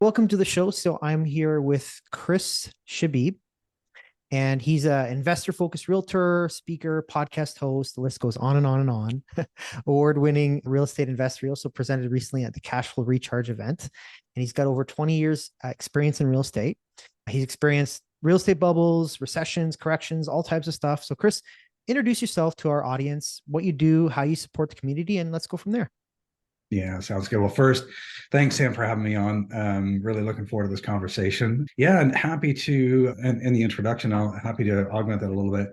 Welcome to the show. So I'm here with Chris Shebib, and he's an investor-focused realtor, speaker, podcast host. The list goes on and on and on. Award-winning real estate investor. He also presented recently at the Cashflow Recharge event, and he's got over 20 years experience in real estate. He's experienced real estate bubbles, recessions, corrections, all types of stuff. So Chris, introduce yourself to our audience, what you do, how you support the community, and let's go from there. Yeah, sounds good. Well, first, thanks, Sam, for having me on. Really looking forward to this conversation. Yeah, and happy to, and in the introduction, I'll happy to augment that a little bit.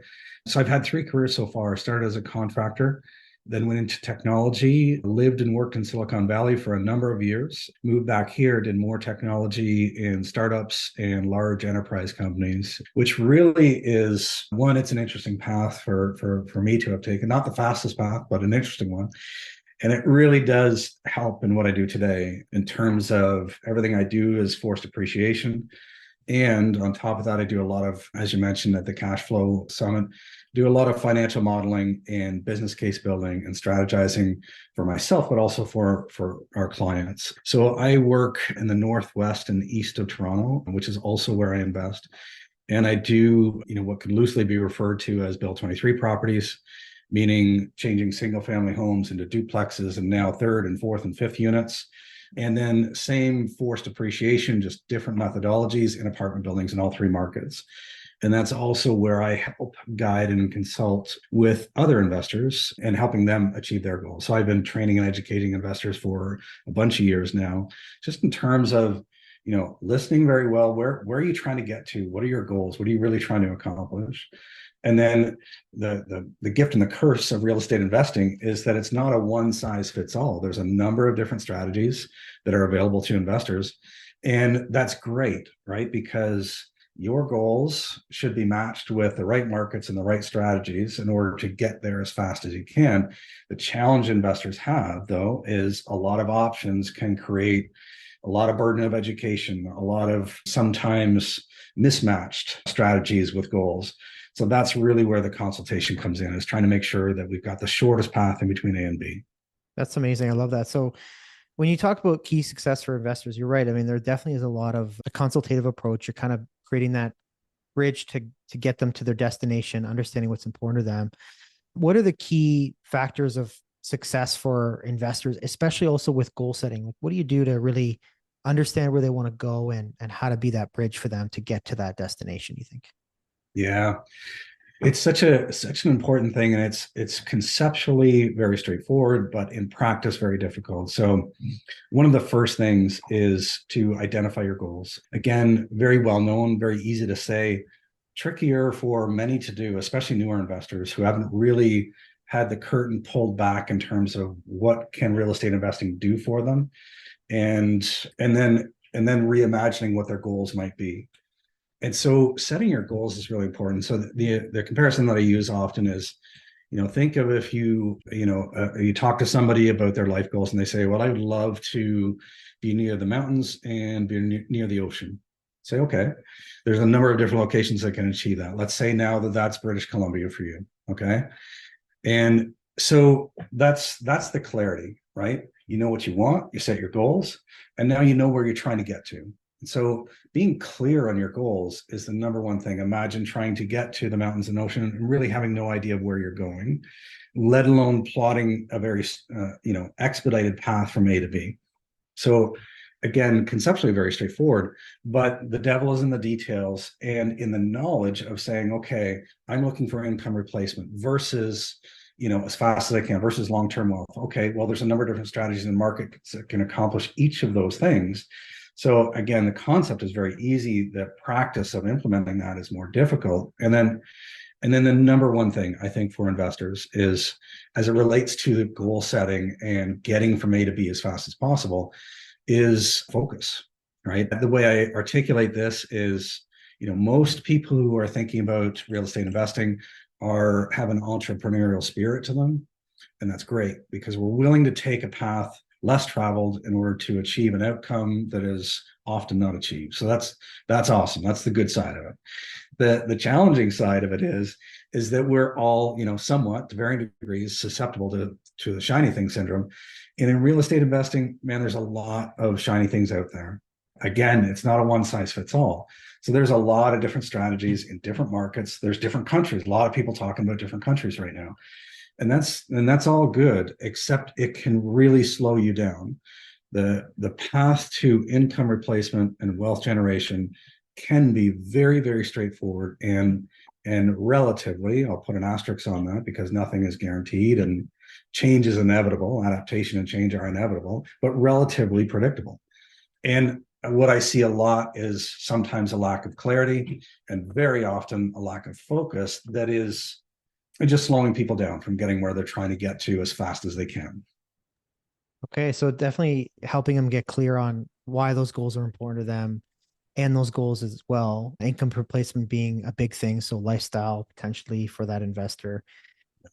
So I've had three careers so far. I started as a contractor, then went into technology, lived and worked in Silicon Valley for a number of years, moved back here, did more technology in startups and large enterprise companies, which really is one, it's an interesting path for me to have taken. Not the fastest path, but an interesting one. And it really does help in what I do today in terms of everything I do is forced appreciation. And on top of that, I do a lot of, as you mentioned at the Cashflow Summit, do a lot of financial modeling and business case building and strategizing for myself, but also for our clients. So I work in the Northwest and the east of Toronto, which is also where I invest. And I do, what can loosely be referred to as Bill 23 properties, meaning changing single family homes into duplexes and now third and fourth and fifth units. And then same forced appreciation, just different methodologies in apartment buildings in all three markets. And that's also where I help guide and consult with other investors and helping them achieve their goals. So I've been training and educating investors for a bunch of years now, just in terms of listening very well. Where are you trying to get to? What are your goals? What are you really trying to accomplish? And then the gift and the curse of real estate investing is that it's not a one size fits all. There's a number of different strategies that are available to investors. And that's great, right? Because your goals should be matched with the right markets and the right strategies in order to get there as fast as you can. The challenge investors have, though, is a lot of options can create a lot of burden of education, a lot of sometimes mismatched strategies with goals. So that's really where the consultation comes in, is trying to make sure that we've got the shortest path in between A and B. That's amazing. I love that. So when you talk about key success for investors, you're right. I mean, there definitely is a lot of a consultative approach. You're kind of creating that bridge to get them to their destination, understanding what's important to them. What are the key factors of success for investors, especially also with goal setting? Like, what do you do to really understand where they want to go and how to be that bridge for them to get to that destination, you think? Yeah, it's such an important thing, and it's conceptually very straightforward, but in practice very difficult. So one of the first things is to identify your goals. Again, very well known, very easy to say, trickier for many to do, especially newer investors who haven't really had the curtain pulled back in terms of what can real estate investing do for them, and then reimagining what their goals might be. And so setting your goals is really important. So the comparison that I use often is, think of if you talk to somebody about their life goals and they say, well, I would love to be near the mountains and be near the ocean. Say, okay, there's a number of different locations that can achieve that. Let's say now that that's British Columbia for you. Okay. And so that's the clarity, right? You know what you want, you set your goals, and now you know where you're trying to get to. So being clear on your goals is the number one thing. Imagine trying to get to the mountains and ocean and really having no idea of where you're going, let alone plotting a very expedited path from A to B. So again, conceptually very straightforward, but the devil is in the details and in the knowledge of saying, okay, I'm looking for income replacement versus as fast as I can versus long-term wealth. Okay, well, there's a number of different strategies in the market that can accomplish each of those things. So again, the concept is very easy. The practice of implementing that is more difficult. And then the number one thing I think for investors is, as it relates to the goal setting and getting from A to B as fast as possible, is focus, right? The way I articulate this is, most people who are thinking about real estate investing have an entrepreneurial spirit to them. And that's great because we're willing to take a path less traveled in order to achieve an outcome that is often not achieved. So that's awesome. That's the good side of it. The challenging side of it is that we're all, somewhat to varying degrees susceptible to the shiny thing syndrome. And in real estate investing, man, there's a lot of shiny things out there. Again, it's not a one size fits all. So there's a lot of different strategies in different markets. There's different countries. A lot of people talking about different countries right now. And that's all good, except it can really slow you down. The path to income replacement and wealth generation can be very, very straightforward and relatively, I'll put an asterisk on that because nothing is guaranteed and change is inevitable. Adaptation and change are inevitable, but relatively predictable. And what I see a lot is sometimes a lack of clarity and very often a lack of focus that is just slowing people down from getting where they're trying to get to as fast as they can. Okay, so definitely helping them get clear on why those goals are important to them and those goals as well. Income replacement being a big thing, so lifestyle potentially for that investor.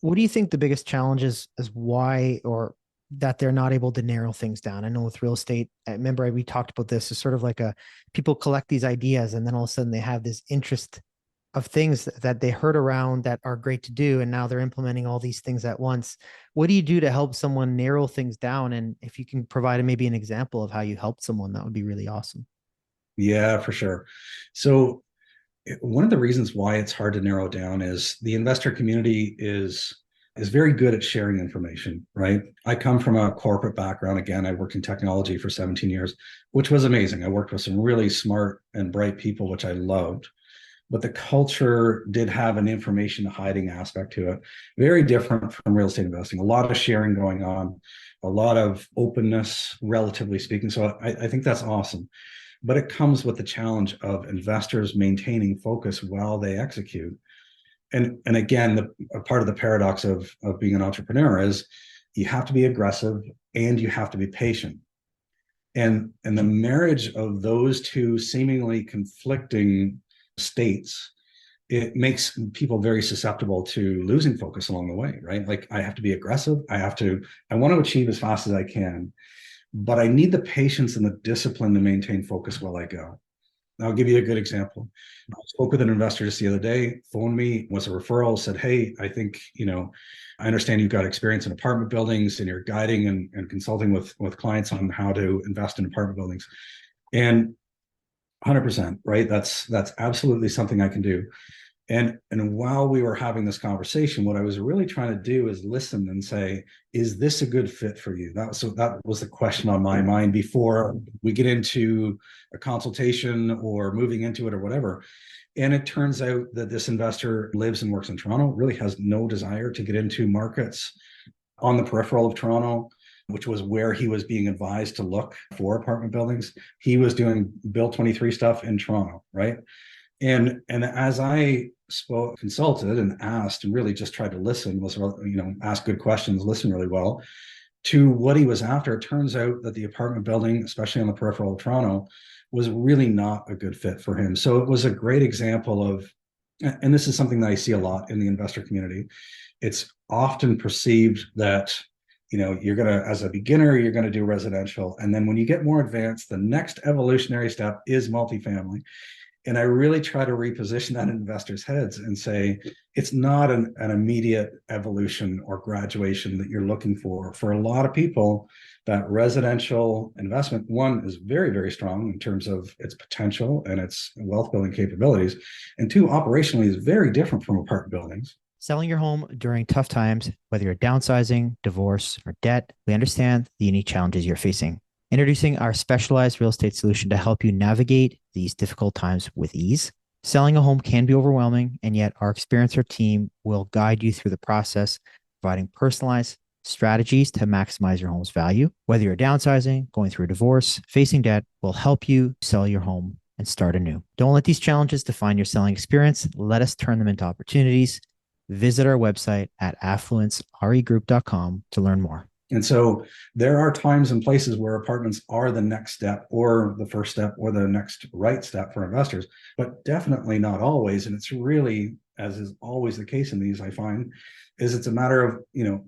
What do you think the biggest challenge is why or that they're not able to narrow things down? I know with real estate, I remember we talked about this. It's sort of like a people collect these ideas and then all of a sudden they have this interest of things that they heard around that are great to do. And now they're implementing all these things at once. What do you do to help someone narrow things down? And if you can provide maybe an example of how you helped someone, that would be really awesome. Yeah, for sure. So one of the reasons why it's hard to narrow down is the investor community is very good at sharing information, right? I come from a corporate background. Again, I worked in technology for 17 years, which was amazing. I worked with some really smart and bright people, which I loved. But the culture did have an information hiding aspect to it, very different from real estate investing. A lot of sharing going on, a lot of openness, relatively speaking. So I think that's awesome. But it comes with the challenge of investors maintaining focus while they execute. And again, a part of the paradox of being an entrepreneur is you have to be aggressive and you have to be patient. And the marriage of those two seemingly conflicting states, it makes people very susceptible to losing focus along the way, right? Like I have to be aggressive. I want to achieve as fast as I can, but I need the patience and the discipline to maintain focus while I go. I'll give you a good example. I spoke with an investor just the other day, phoned me, was a referral, said, hey, I think, I understand you've got experience in apartment buildings and you're guiding and consulting with clients on how to invest in apartment buildings. And 100%, right? That's absolutely something I can do. And while we were having this conversation, what I was really trying to do is listen and say, is this a good fit for you? That was the question on my mind before we get into a consultation or moving into it or whatever. And it turns out that this investor lives and works in Toronto, really has no desire to get into markets on the peripheral of Toronto, which was where he was being advised to look for apartment buildings. He was doing Bill 23 stuff in Toronto, right? And as I spoke, consulted and asked and really just tried to listen, ask good questions, listen really well to what he was after, it turns out that the apartment building, especially on the peripheral of Toronto, was really not a good fit for him. So it was a great example of, and this is something that I see a lot in the investor community. It's often perceived that you're going to, as a beginner, you're going to do residential. And then when you get more advanced, the next evolutionary step is multifamily. And I really try to reposition that in investors' heads and say, it's not an immediate evolution or graduation that you're looking for. For a lot of people, that residential investment, one, is very, very strong in terms of its potential and its wealth building capabilities. And two, operationally is very different from apartment buildings. Selling your home during tough times, whether you're downsizing, divorce, or debt, we understand the unique challenges you're facing. Introducing our specialized real estate solution to help you navigate these difficult times with ease. Selling a home can be overwhelming, and yet our experienced team will guide you through the process, providing personalized strategies to maximize your home's value. Whether you're downsizing, going through a divorce, facing debt, we'll help you sell your home and start anew. Don't let these challenges define your selling experience. Let us turn them into opportunities. Visit our website at affluenceregroup.com to learn more. And so there are times and places where apartments are the next step or the first step or the next right step for investors, but definitely not always. And it's really, as is always the case in these, I find, is it's a matter of,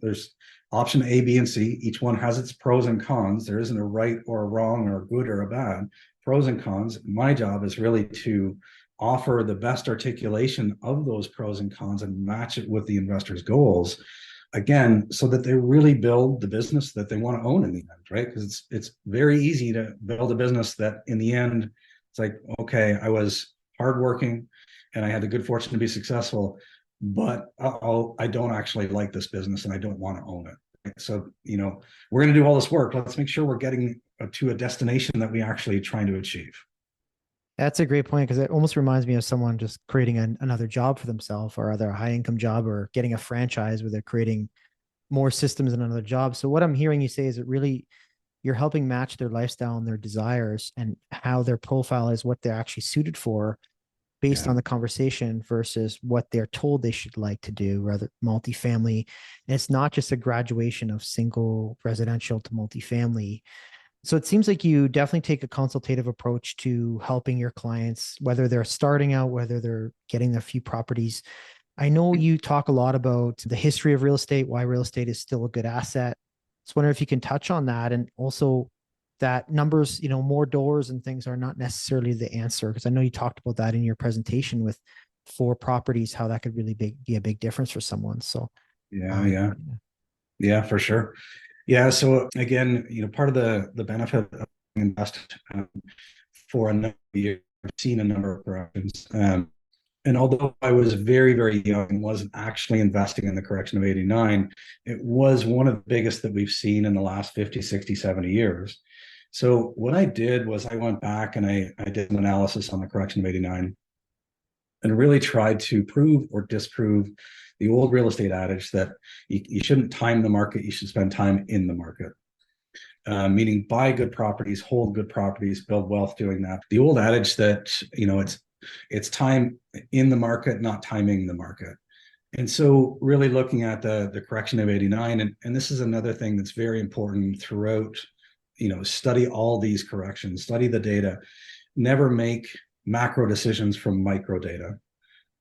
there's option A, B, and C. Each one has its pros and cons. There isn't a right or a wrong or a good or a bad. Pros and cons. My job is really to offer the best articulation of those pros and cons and match it with the investor's goals, again, so that they really build the business that they want to own in the end, right? Because it's very easy to build a business that in the end, it's like, okay, I was hardworking and I had the good fortune to be successful, but I don't actually like this business and I don't want to own it. Right? So, we're going to do all this work. Let's make sure we're getting to a destination that we actually trying to achieve. That's a great point because it almost reminds me of someone just creating another job for themselves, or either a high income job or getting a franchise where they're creating more systems in another job. So what I'm hearing you say is that really you're helping match their lifestyle and their desires and how their profile is, what they're actually suited for based Yeah. on the conversation versus what they're told they should like to do, rather multifamily. And it's not just a graduation of single residential to multifamily. So it seems like you definitely take a consultative approach to helping your clients, whether they're starting out, whether they're getting a few properties. I know you talk a lot about the history of real estate, why real estate is still a good asset. So I wonder if you can touch on that, and also that numbers, more doors and things are not necessarily the answer. Because I know you talked about that in your presentation with 4 properties, how that could really be a big difference for someone. So, Yeah, um, yeah, yeah, for sure. Yeah. So again, part of the benefit of invest for a number of years, I've seen a number of corrections. And although I was very, very young and wasn't actually investing in the correction of 89, it was one of the biggest that we've seen in the last 50, 60, 70 years. So what I did was I went back and I did an analysis on the correction of 89 and really tried to prove or disprove the old real estate adage that you shouldn't time the market, you should spend time in the market. Meaning buy good properties, hold good properties, build wealth doing that. The old adage that, it's time in the market, not timing the market. And so really looking at the correction of 89, and this is another thing that's very important throughout, study all these corrections, study the data, never make macro decisions from micro data,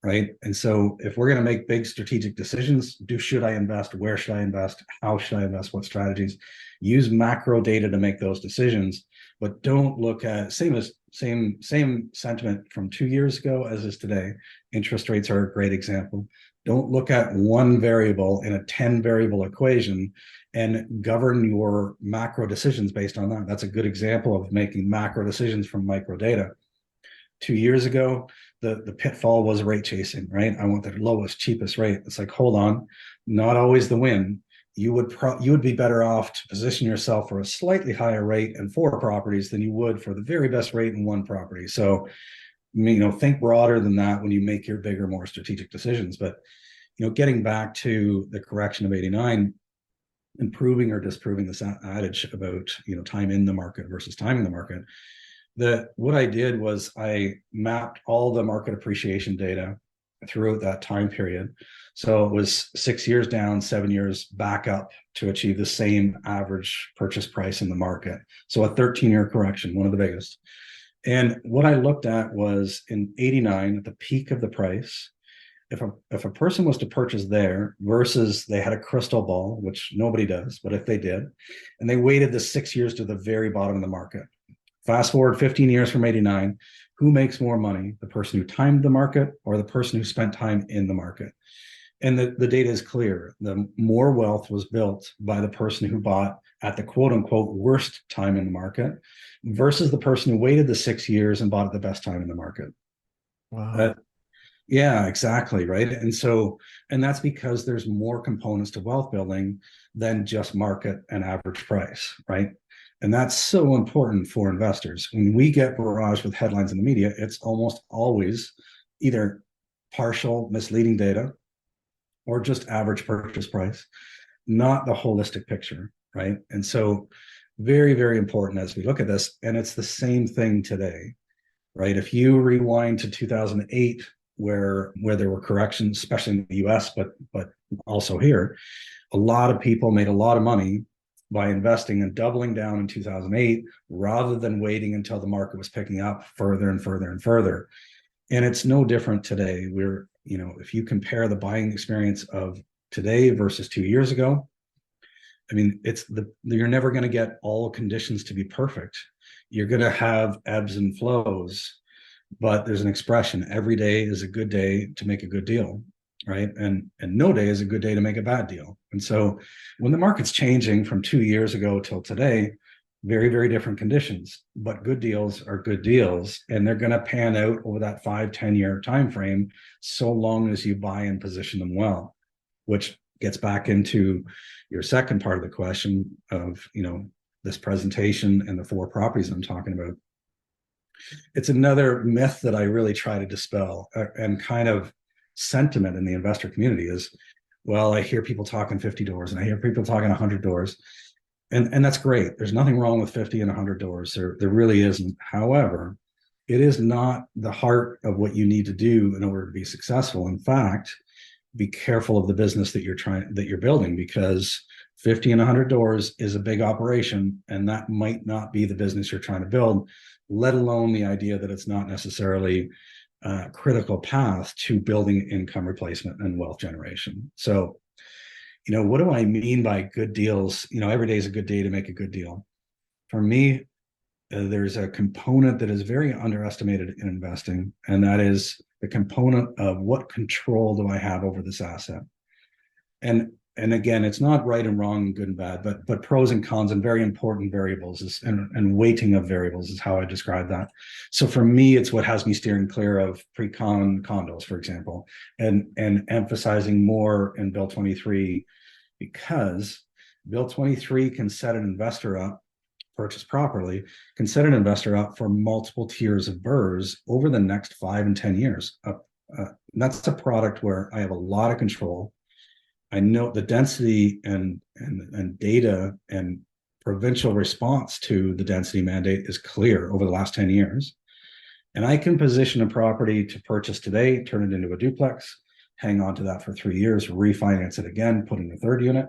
right? And so if we're going to make big strategic decisions, should I invest? Where should I invest? How should I invest? What strategies? Use macro data to make those decisions, but don't look at same sentiment from 2 years ago as is today. Interest rates are a great example. Don't look at one variable in a 10 variable equation and govern your macro decisions based on that. That's a good example of making macro decisions from micro data. 2 years ago, the pitfall was rate chasing, right? I want the lowest, cheapest rate. It's like, hold on, not always the win. You would be better off to position yourself for a slightly higher rate and 4 properties than you would for the very best rate in 1 property. So, think broader than that when you make your bigger, more strategic decisions. But, getting back to the correction of 89, improving or disproving this adage about, time in the market versus timing the market. What I did was I mapped all the market appreciation data throughout that time period. So it was 6 years down, 7 years back up to achieve the same average purchase price in the market. So a 13-year correction, one of the biggest. And what I looked at was in 89, at the peak of the price, if a person was to purchase there versus they had a crystal ball, which nobody does, but if they did, and they waited the 6 years to the very bottom of the market, fast forward 15 years from 89, who makes more money, the person who timed the market or the person who spent time in the market? And the data is clear. The more wealth was built by the person who bought at the quote unquote worst time in the market versus the person who waited the 6 years and bought at the best time in the market. wow. Yeah, exactly. Right. And that's because there's more components to wealth building than just market and average price. Right. And that's so important for investors. When we get barraged with headlines in the media, it's almost always either partial misleading data or just average purchase price, not the holistic picture. Right. And so very, very important as we look at this. And it's the same thing today. Right. If you rewind to 2008, where there were corrections, especially in the US, but also here, a lot of people made a lot of money by investing and doubling down in 2008 rather than waiting until the market was picking up further and further and further. And it's no different today. If you compare the buying experience of today versus 2 years ago, I mean, you're never going to get all conditions to be perfect. You're going to have ebbs and flows, but there's an expression: every day is a good day to make a good deal. right? And no day is a good day to make a bad deal. And so when the market's changing from 2 years ago till today, very, very different conditions, but good deals are good deals, and they're going to pan out over that 5-10 year time frame, so long as you buy and position them well, which gets back into your second part of the question of, this presentation and the 4 properties I'm talking about. It's another myth that I really try to dispel, and kind of sentiment in the investor community is, well, I hear people talking 50 doors and I hear people talking 100 doors. And that's great. There's nothing wrong with 50 and 100 doors. There really isn't. However, it is not the heart of what you need to do in order to be successful. In fact, be careful of the business that you're building, because 50 and 100 doors is a big operation, and that might not be the business you're trying to build, let alone the idea that it's not necessarily a critical path to building income replacement and wealth generation. So, what do I mean by good deals? Every day is a good day to make a good deal. For me, there's a component that is very underestimated in investing, and that is the component of what control do I have over this asset. And again, it's not right and wrong, good and bad, but pros and cons and very important variables and weighting of variables is how I describe that. So for me, it's what has me steering clear of pre-con condos, for example, and emphasizing more in Bill 23, because Bill 23 can set an investor up, purchased properly, can set an investor up for multiple tiers of BRRRRs over the next 5 and 10 years. That's a product where I have a lot of control. I know the density and data and provincial response to the density mandate is clear over the last 10 years. And I can position a property to purchase today, turn it into a duplex, hang on to that for 3 years, refinance it again, put in a third unit,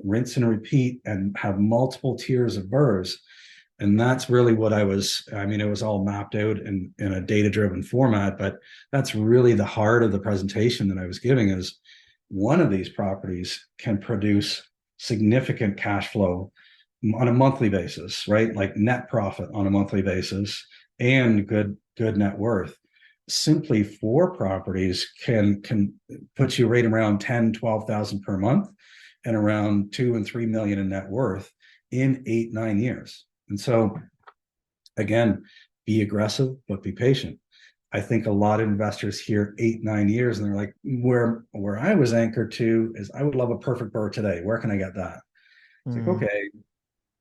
rinse and repeat, and have multiple tiers of BRRRRs. And that's really what it was all mapped out in a data-driven format, but that's really the heart of the presentation that I was giving is, one of these properties can produce significant cash flow on a monthly basis, right? Like net profit on a monthly basis and good net worth. Simply 4 properties can put you right around 10, 12,000 per month and around 2 and 3 million in net worth in 8-9 years. And so again, be aggressive, but be patient. I think a lot of investors hear 8-9 years and they're like, where I was anchored to is, I would love a perfect BRRRR today. Where can I get that? It's like, okay,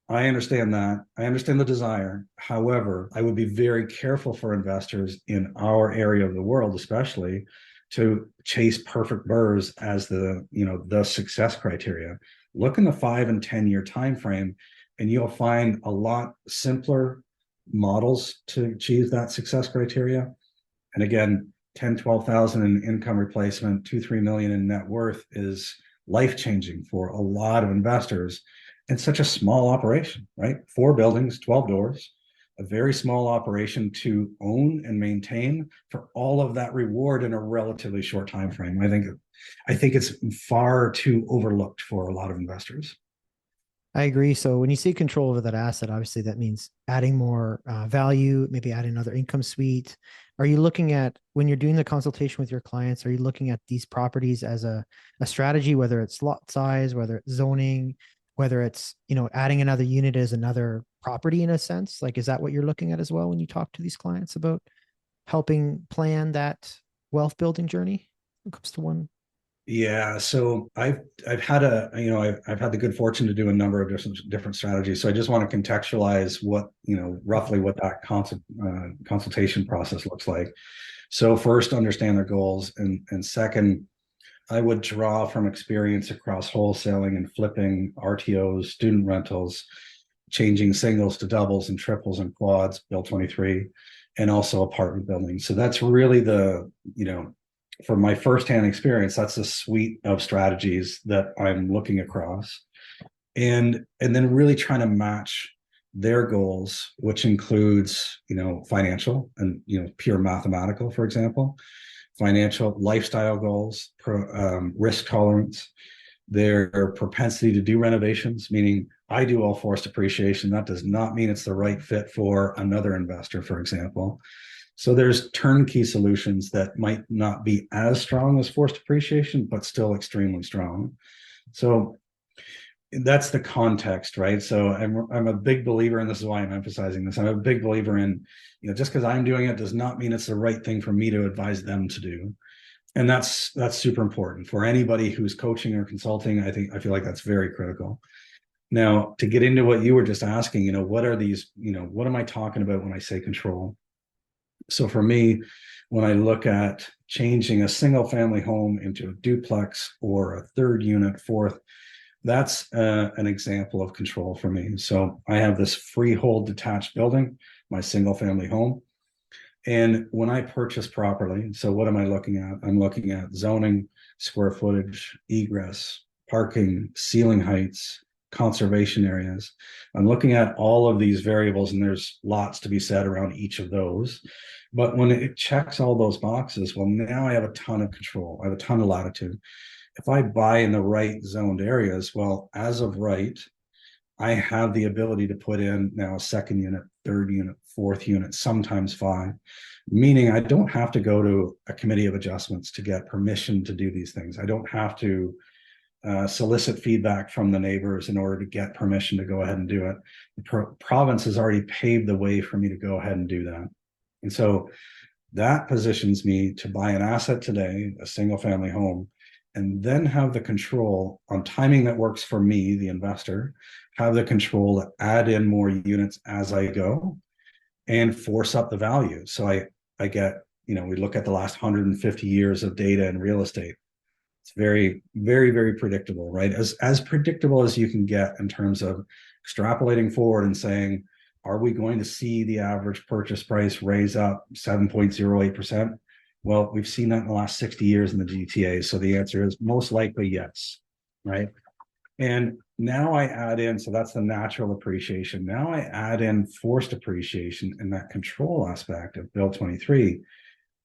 I understand that. I understand the desire. However, I would be very careful for investors in our area of the world, especially, to chase perfect BRRRRs as the success criteria. Look in the 5 and 10 year time frame, and you'll find a lot simpler models to achieve that success criteria. And again, 10, 12,000 in income replacement, 2-3 million in net worth is life-changing for a lot of investors. And such a small operation, right? 4 buildings, 12 doors, a very small operation to own and maintain for all of that reward in a relatively short time frame. I think it's far too overlooked for a lot of investors. I agree. So when you say control over that asset, obviously that means adding more value, maybe adding another income suite. Are you looking at, when you're doing the consultation with your clients, are you looking at these properties as a strategy, whether it's lot size, whether it's zoning, whether it's, adding another unit as another property in a sense? Like, is that what you're looking at as well when you talk to these clients about helping plan that wealth building journey when it comes to one? Yeah, so I've had I've had the good fortune to do a number of different strategies. So I just want to contextualize what roughly what that consultation process looks like. So first, understand their goals, and second, I would draw from experience across wholesaling and flipping, RTOs, student rentals, changing singles to doubles and triples and quads, Bill 23, and also apartment buildings. So that's really from my firsthand experience, that's a suite of strategies that I'm looking across, and then really trying to match their goals, which includes financial and pure mathematical, for example, financial, lifestyle goals, risk tolerance, their propensity to do renovations, meaning I do all forced appreciation. That does not mean it's the right fit for another investor, for example. So there's turnkey solutions that might not be as strong as forced appreciation, but still extremely strong. So that's the context, right? So I'm a big believer, and this is why I'm emphasizing this. I'm a big believer in, just because I'm doing it does not mean it's the right thing for me to advise them to do. And that's super important for anybody who's coaching or consulting. I feel like that's very critical. Now, to get into what you were just asking, what are these, what am I talking about when I say control? So for me, when I look at changing a single family home into a duplex or a third unit, fourth, that's an example of control for me. So I have this freehold detached building, my single family home. And when I purchase properly, so what am I looking at? I'm looking at zoning, square footage, egress, parking, ceiling heights, conservation areas. I'm looking at all of these variables, and there's lots to be said around each of those. But when it checks all those boxes, well, now I have a ton of control. I have a ton of latitude. If I buy in the right zoned areas, well, as of right, I have the ability to put in now a second unit, third unit, fourth unit, sometimes five, meaning I don't have to go to a committee of adjustments to get permission to do these things. I don't have to solicit feedback from the neighbors in order to get permission to go ahead and do it. The province has already paved the way for me to go ahead and do that. And so that positions me to buy an asset today, a single family home, and then have the control on timing that works for me, the investor, have the control to add in more units as I go and force up the value. So I get, we look at the last 150 years of data in real estate. It's very, very, very predictable, right? As predictable as you can get in terms of extrapolating forward and saying, are we going to see the average purchase price raise up 7.08%? Well, we've seen that in the last 60 years in the GTA. So the answer is most likely yes, right? And now I add in, so that's the natural appreciation. Now I add in forced appreciation in that control aspect of Bill 23.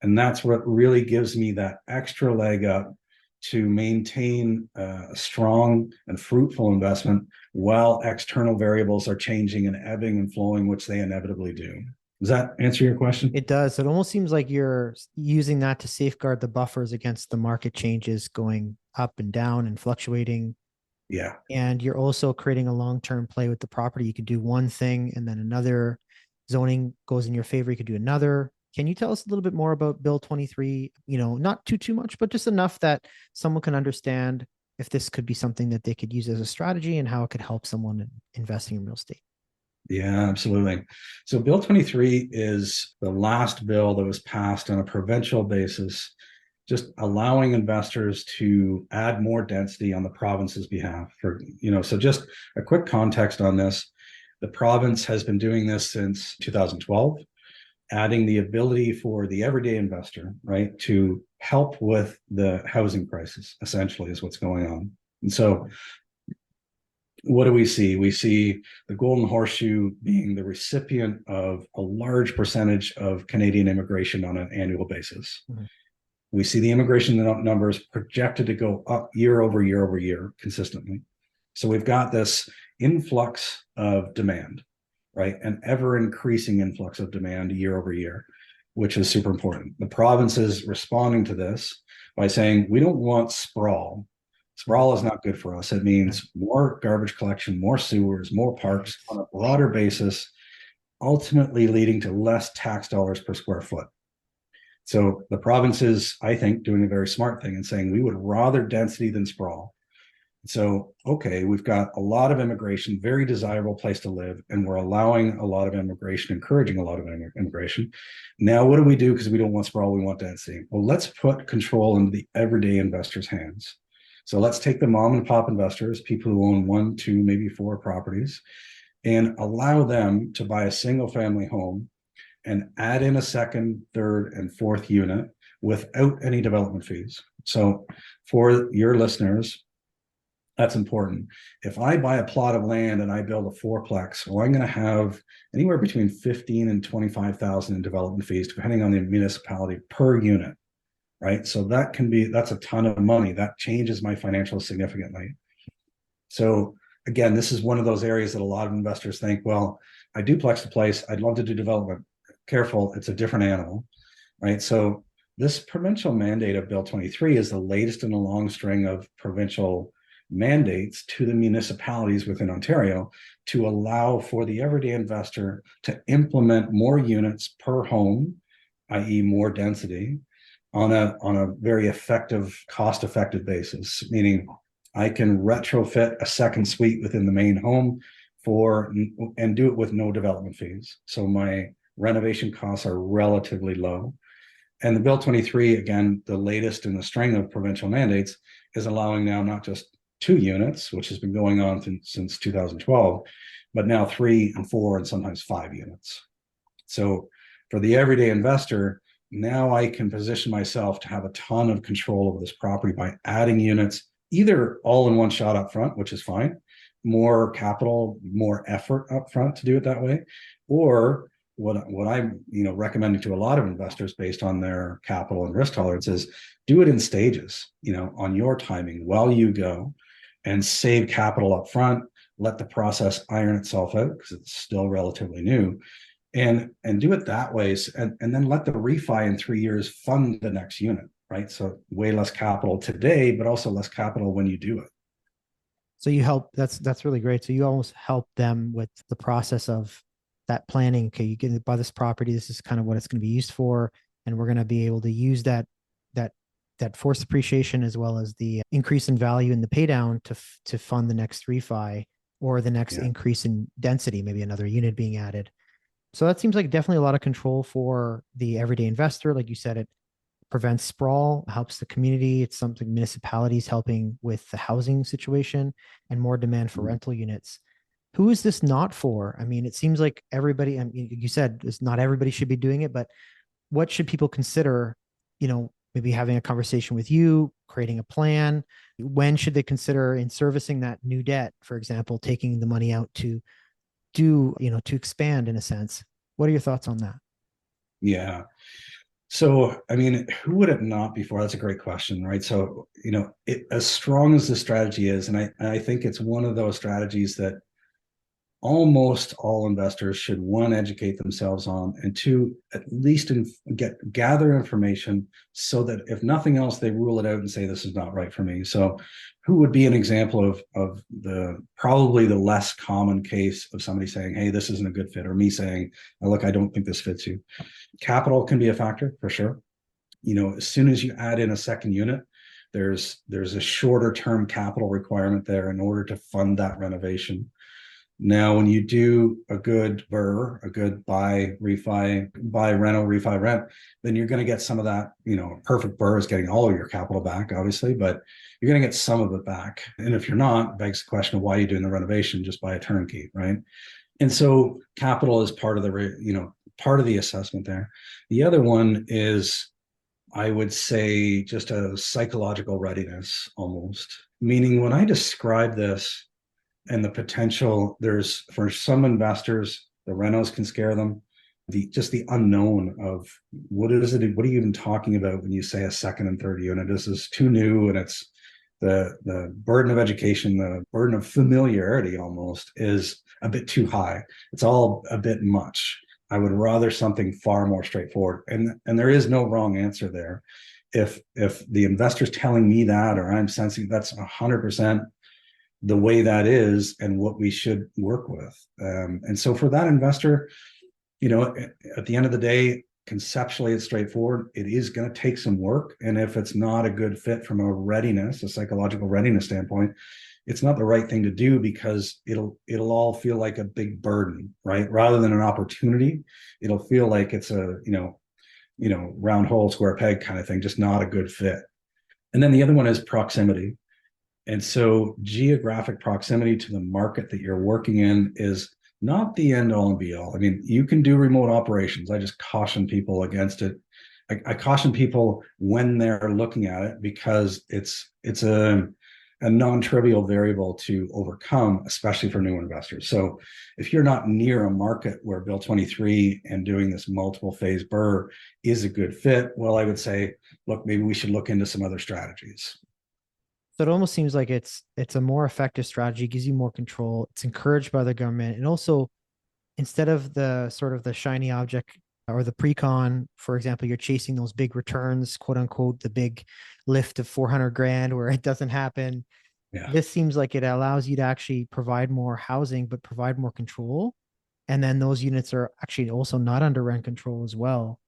And that's what really gives me that extra leg up to maintain a strong and fruitful investment while external variables are changing and ebbing and flowing, which they inevitably do. Does that answer your question? It does. It almost seems like you're using that to safeguard the buffers against the market changes going up and down and fluctuating. Yeah. And you're also creating a long-term play with the property. You could do one thing and then another zoning goes in your favor. You could do another. Can you tell us a little bit more about Bill 23? Not too much, but just enough that someone can understand if this could be something that they could use as a strategy and how it could help someone investing in real estate. Yeah, absolutely. So Bill 23 is the last bill that was passed on a provincial basis, just allowing investors to add more density on the province's behalf. So just a quick context on this. The province has been doing this since 2012, adding the ability for the everyday investor, right, to help with the housing crisis, essentially, is what's going on. And so what do we see? We see the Golden Horseshoe being the recipient of a large percentage of Canadian immigration on an annual basis. Mm-hmm. We see the immigration numbers projected to go up year over year over year consistently. So we've got this influx of demand, right? An ever increasing influx of demand year over year, which is super important. The province is responding to this by saying, we don't want sprawl. Sprawl is not good for us. It means more garbage collection, more sewers, more parks on a broader basis, ultimately leading to less tax dollars per square foot. So the province is, I think, doing a very smart thing and saying we would rather density than sprawl. So, okay, we've got a lot of immigration, very desirable place to live, and we're allowing a lot of immigration, encouraging a lot of immigration. Now, what do we do? Because we don't want sprawl, we want density. Well, let's put control into the everyday investor's hands. So let's take the mom and pop investors, people who own 1, 2, maybe 4 properties, and allow them to buy a single family home and add in a second, third, and fourth unit without any development fees. So for your listeners, that's important. If I buy a plot of land and I build a fourplex, well, I'm going to have anywhere between 15 and 25,000 in development fees, depending on the municipality per unit, right? So that's a ton of money. That changes my financials significantly. So again, this is one of those areas that a lot of investors think, well, I duplex the place, I'd love to do development. Careful, it's a different animal, right? So this provincial mandate of Bill 23 is the latest in a long string of provincial mandates to the municipalities within Ontario to allow for the everyday investor to implement more units per home, i.e., more density, on a very effective, cost-effective basis, meaning I can retrofit a second suite within the main home and do it with no development fees. So my renovation costs are relatively low. And the Bill 23, again, the latest in the string of provincial mandates, is allowing now not just 2 units, which has been going on since 2012, but now 3 and 4 and sometimes 5 units. So for the everyday investor, now I can position myself to have a ton of control over this property by adding units, either all in one shot up front, which is fine, more capital, more effort up front to do it that way, or what I'm recommending to a lot of investors based on their capital and risk tolerance is do it in stages, on your timing while you go, and save capital up front. Let the process iron itself out because it's still relatively new, and do it that way, and then let the refi in 3 years fund the next unit, right? So way less capital today, but also less capital when you do it. So you help, that's really great. So you almost help them with the process of that planning. Okay, you get to buy this property, this is kind of what it's going to be used for, and we're going to be able to use that forced appreciation as well as the increase in value in the pay down to fund the next refi or the next increase in density, maybe another unit being added. So that seems like definitely a lot of control for the everyday investor. Like you said, it prevents sprawl, helps the community. It's something municipalities helping with the housing situation and more demand for rental units. Who is this not for? I mean, it seems like everybody, I mean, you said it's not everybody should be doing it, but what should people consider, maybe having a conversation with you, creating a plan? When should they consider in servicing that new debt, for example, taking the money out to to expand in a sense? What are your thoughts on that? Yeah. So, I mean, who would it not be for? That's a great question, right? So, as strong as the strategy is, and I think it's one of those strategies that almost all investors should, one, educate themselves on, and two, at least gather information so that if nothing else, they rule it out and say this is not right for me. So who would be an example of the probably the less common case of somebody saying, hey, this isn't a good fit, or me saying, oh, look, I don't think this fits you? Capital can be a factor for sure. As soon as you add in a second unit, there's a shorter term capital requirement there in order to fund that renovation. Now, when you do a good BRRRR, a good buy rental, refi rent, then you're going to get some of that. Perfect BRRRR is getting all of your capital back, obviously, but you're going to get some of it back. And if you're not, it begs the question of why you're doing the renovation. Just buy a turnkey, right? And so capital is part of the assessment there. The other one is, I would say, just a psychological readiness almost. Meaning, when I describe this and the potential, there's, for some investors, the renos can scare them. The unknown of what are you even talking about when you say a second and third unit? This is too new, and it's the burden of education, the burden of familiarity almost is a bit too high. It's all a bit much. I would rather something far more straightforward. And there is no wrong answer there. If the investor's telling me that, or I'm sensing that's 100% the way that is and what we should work with. And so for that investor, at the end of the day, conceptually it's straightforward. It is going to take some work. And if it's not a good fit from a psychological readiness standpoint, it's not the right thing to do, because it'll all feel like a big burden, right? Rather than an opportunity, it'll feel like it's a, round hole, square peg kind of thing, just not a good fit. And then the other one is proximity. And so geographic proximity to the market that you're working in is not the end all and be all. I mean, you can do remote operations. I just caution people against it. I caution people when they're looking at it, because it's a non-trivial variable to overcome, especially for new investors. So if you're not near a market where Bill 23 and doing this multiple phase BRRRR is a good fit, well, I would say, look, maybe we should look into some other strategies. So it almost seems like it's a more effective strategy, gives you more control. It's encouraged by the government, and also instead of the sort of the shiny object or the pre-con, for example, you're chasing those big returns, quote unquote, the big lift of 400 grand where it doesn't happen. Yeah. This seems like it allows you to actually provide more housing, but provide more control. And then those units are actually also not under rent control as well,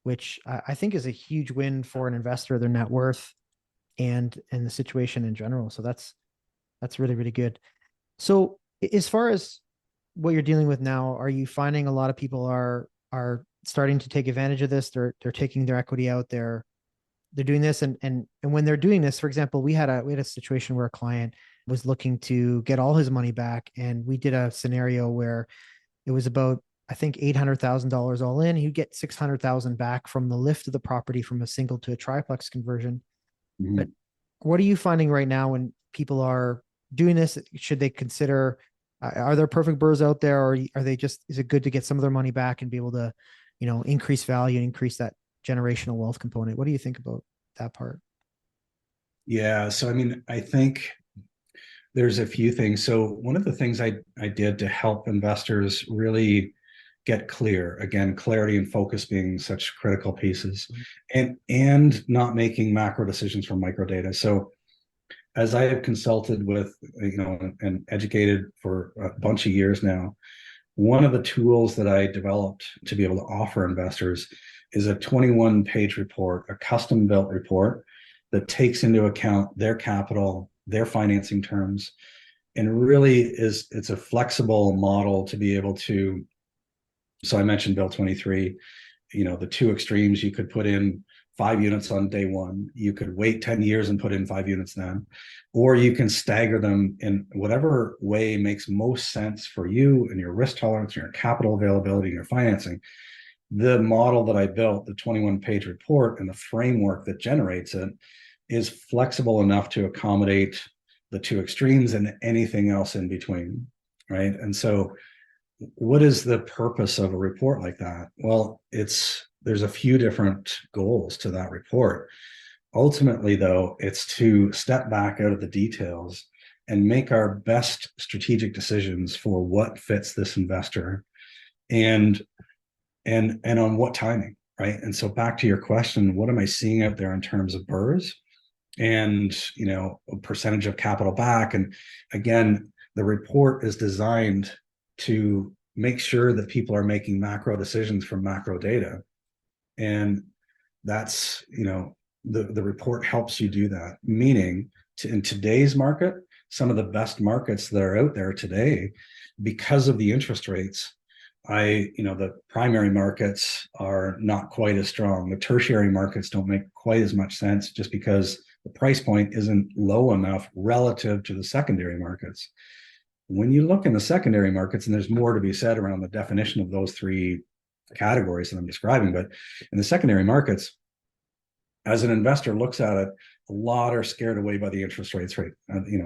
which I think is a huge win for an investor, their net worth and the situation in general. So that's really, really good. So as far as what you're dealing with now, are you finding a lot of people are starting to take advantage of this? They're taking their equity out. They're doing this, and when they're doing this, for example, we had a situation where a client was looking to get all his money back, and we did a scenario where it was about, I think, $800,000 all in. He'd get 600,000 back from the lift of the property from a single to a triplex conversion. But Mhm. what are you finding right now when people are doing this? Should they consider, are there perfect birds out there, or are they just, is it good to get some of their money back and be able to, increase value and increase that generational wealth component? What do you think about that part? Yeah. So, I mean, I think there's a few things. So, one of the things I did to help investors really get clear, again, clarity and focus being such critical pieces, and not making macro decisions from micro data. So, as I have consulted with, and educated for a bunch of years now, one of the tools that I developed to be able to offer investors is a 21-page report, a custom built report that takes into account their capital, their financing terms, and really it's a flexible model to be able to. So I mentioned Bill 23, the two extremes. You could put in 5 units on day one, you could wait 10 years and put in 5 units then, or you can stagger them in whatever way makes most sense for you and your risk tolerance, your capital availability, and your financing. The model that I built, the 21-page report and the framework that generates it, is flexible enough to accommodate the two extremes and anything else in between, right? And so what is the purpose of a report like that? Well, there's a few different goals to that report. Ultimately, though, it's to step back out of the details and make our best strategic decisions for what fits this investor, and on what timing, right? And so back to your question, what am I seeing out there in terms of burrs and a percentage of capital back? And again, the report is designed to make sure that people are making macro decisions from macro data, and that's the report helps you do that. Meaning, in today's market, some of the best markets that are out there today, because of the interest rates, the primary markets are not quite as strong. The tertiary markets don't make quite as much sense just because the price point isn't low enough relative to the secondary markets. When you look in the secondary markets, and there's more to be said around the definition of those three categories that I'm describing, but in the secondary markets, as an investor looks at it, a lot are scared away by the interest rates rate.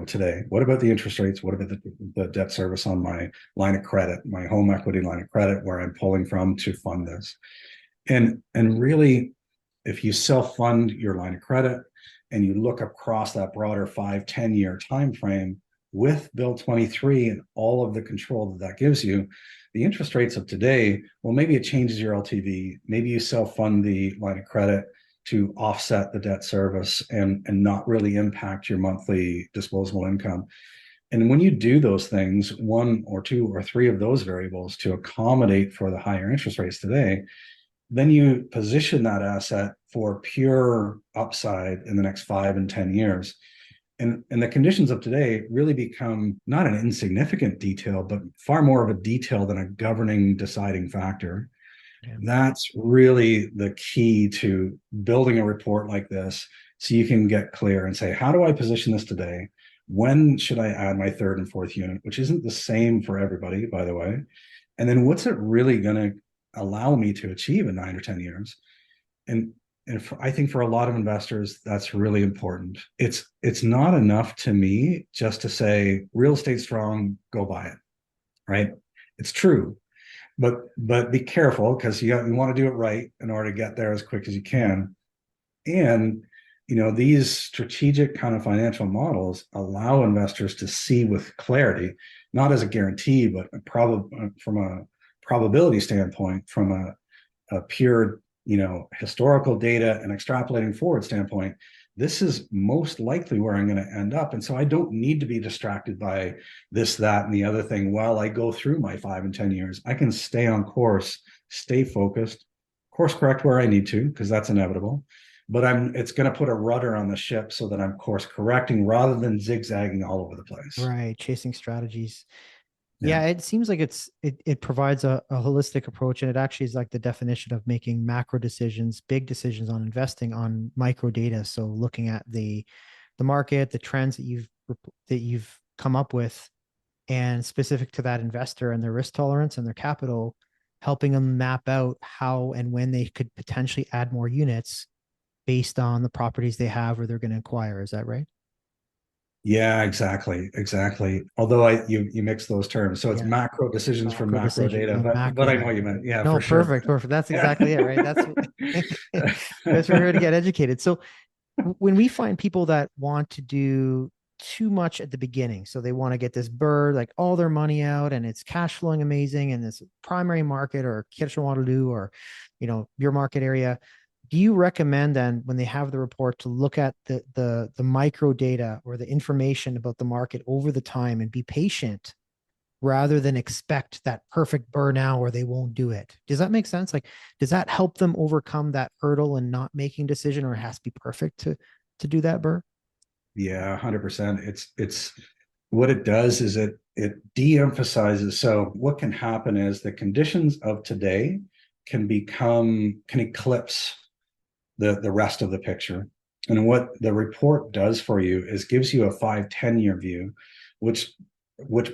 Today, what about the interest rates? What about the debt service on my line of credit, my home equity line of credit, where I'm pulling from to fund this? And really, if you self-fund your line of credit and you look across that broader 5-10 year time frame with Bill 23 and all of the control that gives you, the interest rates of today, well, maybe it changes your LTV. Maybe you self-fund the line of credit to offset the debt service and not really impact your monthly disposable income. And when you do those things, one or two or three of those variables to accommodate for the higher interest rates today, then you position that asset for pure upside in the next 5 and 10 years. And the conditions of today really become not an insignificant detail, but far more of a detail than a governing deciding factor. Yeah. That's really the key to building a report like this, so you can get clear and say, how do I position this today? When should I add my third and fourth unit, which isn't the same for everybody, by the way? And then what's it really going to allow me to achieve in 9 or 10 years? I think for a lot of investors, that's really important. It's not enough to me just to say real estate strong, go buy it, right? It's true, but be careful, because you want to do it right in order to get there as quick as you can. And these strategic kind of financial models allow investors to see with clarity, not as a guarantee, but from a probability standpoint, from a pure, historical data and extrapolating forward standpoint, this is most likely where I'm going to end up. And so I don't need to be distracted by this, that, and the other thing while I go through my 5 and 10 years. I can stay on course, stay focused, course correct where I need to, because that's inevitable. But it's going to put a rudder on the ship so that I'm course correcting rather than zigzagging all over the place. Right. Chasing strategies. Yeah. Yeah, it seems like it provides a holistic approach, and it actually is like the definition of making macro decisions, big decisions on investing on micro data. So looking at the market, the trends that you've come up with, and specific to that investor and their risk tolerance and their capital, helping them map out how and when they could potentially add more units based on the properties they have or they're going to acquire. Is that right? Yeah, exactly. Although you mix those terms, so it's Yeah, macro decisions from macro macro decisions data, on but macro I know data. what you meant. Yeah, No, for sure. perfect. That's exactly it, right? That's that's we're Yeah. here to get educated. So when we find people that want to do too much at the beginning, so they want to get this bird, like all their money out, and it's cash flowing amazing, and this primary market or Kitchener-Waterloo or your market area, do you recommend then when they have the report to look at the micro data or the information about the market over the time and be patient rather than expect that perfect burnout or they won't do it? Does that make sense? Like, does that help them overcome that hurdle and not making decision, or it has to be perfect to do that, Burr? Yeah, 100%. It's what it does is it de-emphasizes. So what can happen is the conditions of today can eclipse the rest of the picture. And what the report does for you is gives you a 5-10 year view, which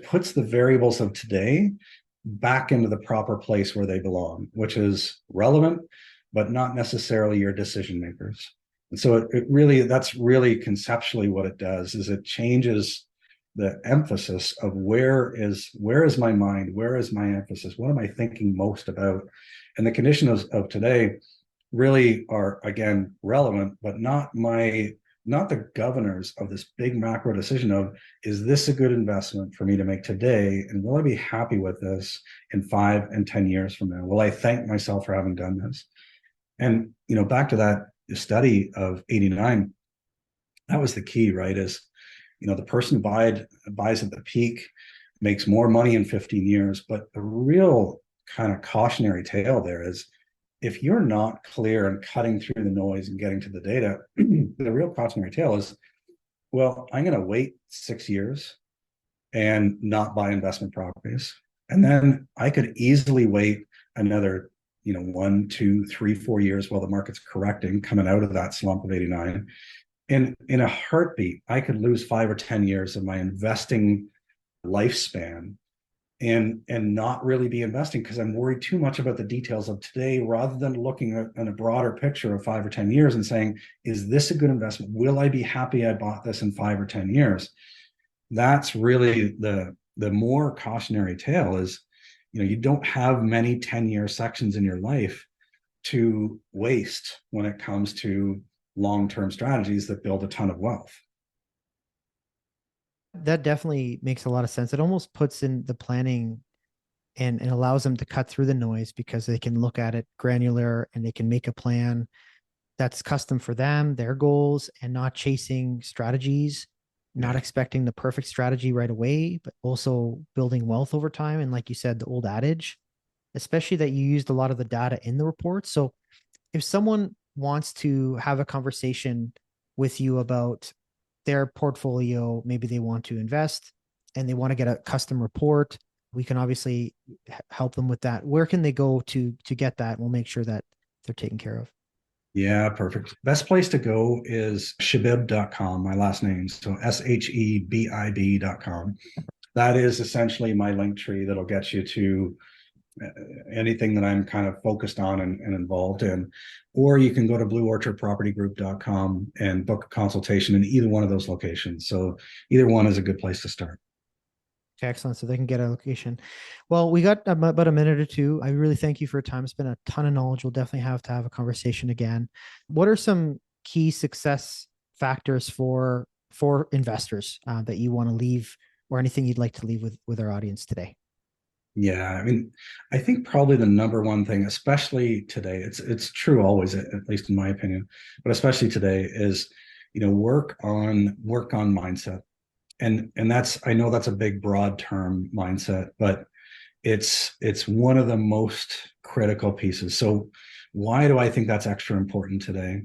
puts the variables of today back into the proper place where they belong, which is relevant, but not necessarily your decision makers. And so it really, that's really conceptually what it does is it changes the emphasis of where is my mind, where is my emphasis, what am I thinking most about? And the conditions of today really are again relevant, but not the governors of this big macro decision of, is this a good investment for me to make today? And will I be happy with this in 5 and 10 years from now? Will I thank myself for having done this? And, back to that study of 89, that was the key, right? Is, the person who buys at the peak makes more money in 15 years. But the real kind of cautionary tale there is, if you're not clear and cutting through the noise and getting to the data, the real cautionary tale is, well, I'm going to wait 6 years and not buy investment properties. And then I could easily wait another, 1, 2, 3, 4 years while the market's correcting, coming out of that slump of 89. And in a heartbeat, I could lose 5 or 10 years of my investing lifespan and not really be investing because I'm worried too much about the details of today rather than looking at a broader picture of 5 or 10 years and saying, is this a good investment? Will I be happy I bought this in 5 or 10 years? That's really the more cautionary tale is, you don't have many 10-year sections in your life to waste when it comes to long-term strategies that build a ton of wealth. That definitely makes a lot of sense. It almost puts in the planning and allows them to cut through the noise because they can look at it granular and they can make a plan that's custom for them, their goals, and not chasing strategies, not Yeah. expecting the perfect strategy right away, but also building wealth over time. And like you said, the old adage, especially that you used a lot of the data in the report. So if someone wants to have a conversation with you about their portfolio, maybe they want to invest and they want to get a custom report, we can obviously help them with that. Where can they go to get that? We'll make sure that they're taken care of. Yeah, perfect. Best place to go is shebib.com, my last name. So shebib.com. That is essentially my link tree that'll get you to uh, anything that I'm kind of focused on and involved in. Or you can go to blueorchardpropertygroup.com and book a consultation in either one of those locations. So either one is a good place to start. Okay, excellent. So they can get a location. Well, we got about a minute or two. I really thank you for your time. It's been a ton of knowledge. We'll definitely have to have a conversation again. What are some key success factors for investors that you want to leave, or anything you'd like to leave with our audience today? Yeah, I mean, I think probably the number one thing, especially today, it's true always, at least in my opinion, but especially today, is work on mindset. And that's, I know that's a big broad term, mindset, but it's one of the most critical pieces. So why do I think that's extra important today?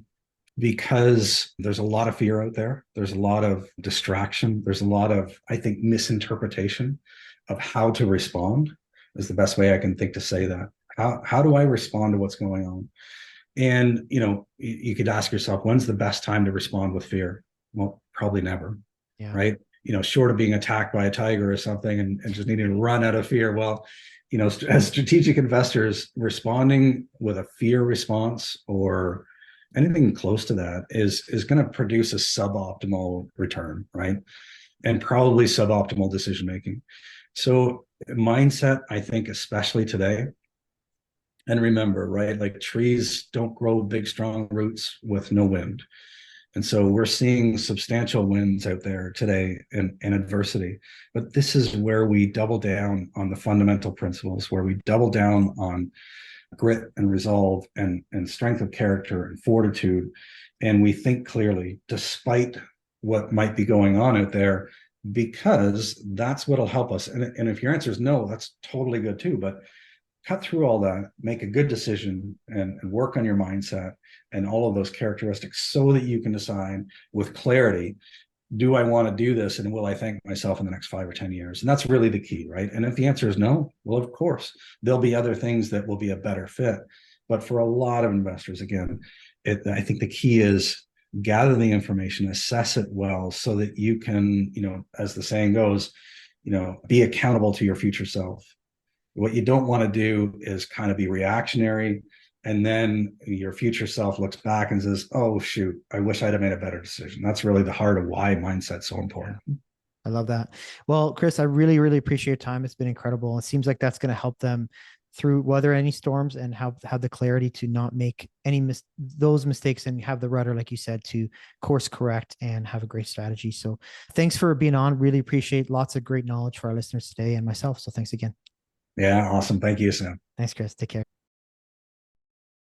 Because there's a lot of fear out there. There's a lot of distraction. There's a lot of, I think, misinterpretation of how to respond, is the best way I can think to say that. How do I respond to what's going on? And you could ask yourself, when's the best time to respond with fear? Well, probably never, Yeah. right? Short of being attacked by a tiger or something, and just needing to run out of fear. Well, as strategic investors, responding with a fear response or anything close to that is going to produce a suboptimal return, right? And probably suboptimal decision making. So mindset, I think, especially today. And remember, right, like trees don't grow big, strong roots with no wind. And so we're seeing substantial wins out there today in adversity. But this is where we double down on the fundamental principles, where we double down on grit and resolve and strength of character and fortitude. And we think clearly, despite what might be going on out there, because that's what'll help us. And if your answer is no, that's totally good too. But cut through all that, make a good decision, and work on your mindset and all of those characteristics so that you can decide with clarity, do I want to do this, and will I thank myself in the next 5 or 10 years? And that's really the key, right? And if the answer is no, well, of course, there'll be other things that will be a better fit. But for a lot of investors, again, I think the key is gather the information, assess it well so that you can, as the saying goes, be accountable to your future self. What you don't want to do is kind of be reactionary, and then your future self looks back and says, oh, shoot, I wish I'd have made a better decision. That's really the heart of why mindset's so important. I love that. Well, Chris, I really, really appreciate your time. It's been incredible. It seems like that's going to help them through weather any storms and have the clarity to not make those mistakes and have the rudder, like you said, to course correct and have a great strategy. So thanks for being on. Really appreciate lots of great knowledge for our listeners today and myself. So thanks again. Yeah, awesome. Thank you, Sam. Thanks, Chris. Take care.